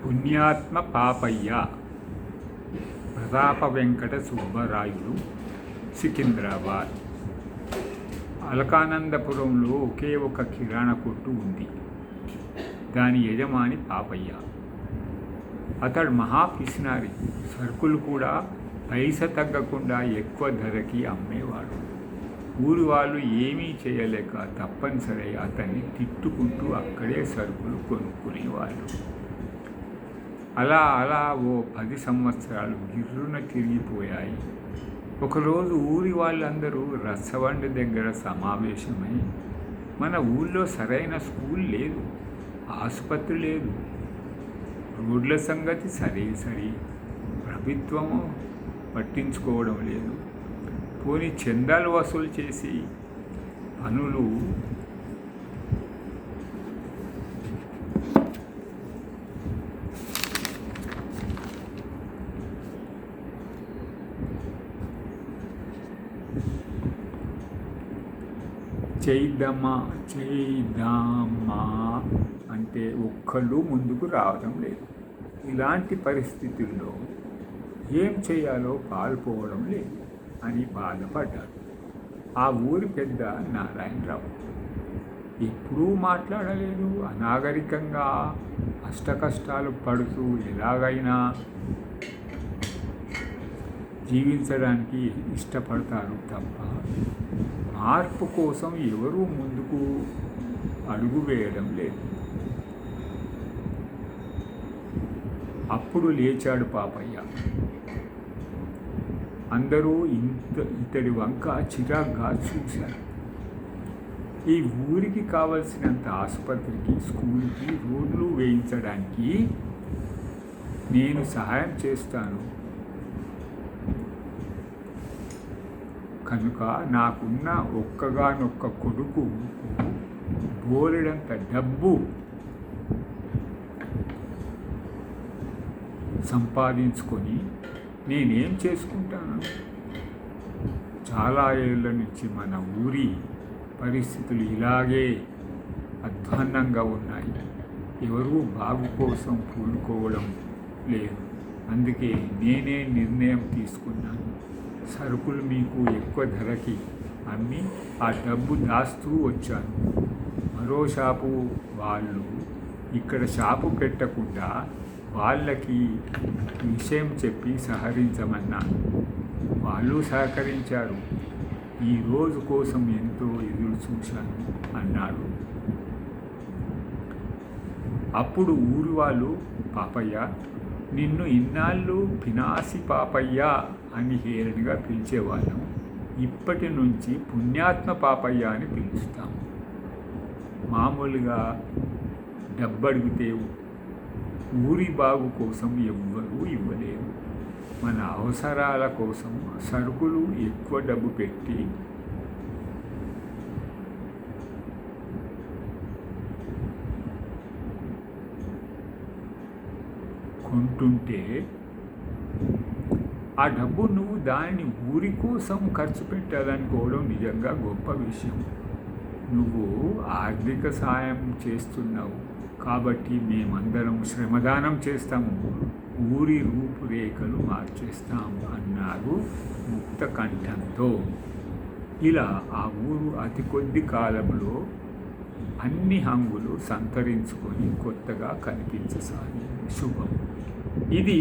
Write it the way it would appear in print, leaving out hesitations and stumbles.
పుణ్యాత్మ పాపయ్య ప్రతాప వెంకట సుబ్బరాయుడు, సికింద్రాబాద్. అలకానందపురంలో ఒకే ఒక కిరాణా కొట్టు ఉంది. దాని యజమాని పాపయ్య. అతడు మహా పిసినారి. సరుకులు కూడా పైస తగ్గకుండా ఎక్కువ ధరకి అమ్మేవాడు. ఊరి వాళ్ళు ఏమీ చేయలేక తప్పనిసరి అతన్ని తిట్టుకుంటూ అక్కడే సరుకులు కొనుక్కునేవాళ్ళు. అలా ఓ 10 సంవత్సరాలు గిర్రున తిరిగిపోయాయి. ఒకరోజు ఊరి వాళ్ళందరూ రచ్చబండి దగ్గర సమావేశమై, మన ఊళ్ళో సరైన స్కూల్ లేదు, ఆసుపత్రి లేదు, రోడ్ల సంగతి సరి, ప్రభుత్వము పట్టించుకోవడం లేదు, పోనీ చందాలు వసూలు చేసి పనులు చేద్దామా అంటే ఒక్కళ్ళు ముందుకు రావడం లేదు. ఇలాంటి పరిస్థితుల్లో ఏం చేయాలో పాల్పోవడం లేదు అని బాధపడ్డాడు. ఆ ఊరి పెద్ద నారాయణరావు ఎప్పుడూ మాట్లాడలేదు. అనాగరికంగా అష్టకష్టాలు పడుతూ ఎలాగైనా జీవించడానికి ఇష్టపడతారు తప్ప మార్పు కోసం ఎవరూ ముందుకు అడుగు వేయడం లేదు. అప్పుడు లేచాడు పాపయ్య. అందరూ ఇతడి వంక చిరాగ్గా చూశారు. ఈ ఊరికి కావలసినంత ఆసుపత్రికి, స్కూల్కి, రోడ్లు వేయించడానికి నేను సహాయం చేస్తాను. కనుక నాకున్న ఒక్కగానొక్క కొడుకు బోలెడంత డబ్బు సంపాదించుకొని నేనేం చేసుకుంటాను? చాలా ఏళ్ళ నుంచి మన ఊరి పరిస్థితులు ఇలాగే అధ్వాన్నంగా ఉన్నాయి. ఎవరూ బాగు కోసం పూనుకోవడం లేదు. అందుకే నేనే నిర్ణయం తీసుకున్నాను. సరుకులు మీకు ఎక్కువ ధరకి అమ్మి ఆ డబ్బు దాస్తూ వచ్చాను. మరో షాపు వాళ్ళు ఇక్కడ షాపు పెట్టకుండా వాళ్ళకి విషయం చెప్పి సహకరించమన్నాను. వాళ్ళు సహకరించారు. ఈ రోజు కోసం ఎంతో ఎదురు చూశాను అన్నాడు. అప్పుడు ఊరి వాళ్ళు, పాపయ్య, నిన్ను ఇన్నాళ్ళు పినాసి పాపయ్య అని హేళనగా పిలిచేవాళ్ళం. ఇప్పటి నుంచి పుణ్యాత్మ పాపయ్య అని పిలుస్తాం. మామూలుగా డబ్బడిగితే ఊరి బాగు కోసం ఎవ్వరూ ఇవ్వలేరు. మన అవసరాల కోసం సరుకులు ఎక్కువ డబ్బు పెట్టి కొంటుంటే ఆ డబ్బు నువ్వు దానిని ఊరి కోసం ఖర్చు పెట్టాలనుకోవడం నిజంగా గొప్ప విషయం. నువ్వు ఆర్థిక సాయం చేస్తున్నావు కాబట్టి మేమందరం శ్రమదానం చేస్తాము, ఊరి రూపురేఖలు మార్చేస్తాము అన్నారు ముక్త కంఠంతో. ఇలా ఆ ఊరు అతి కొద్ది కాలంలో అన్ని హంగులు సంతరించుకొని కొత్తగా కనిపించసాగింది. శుభం. ఇది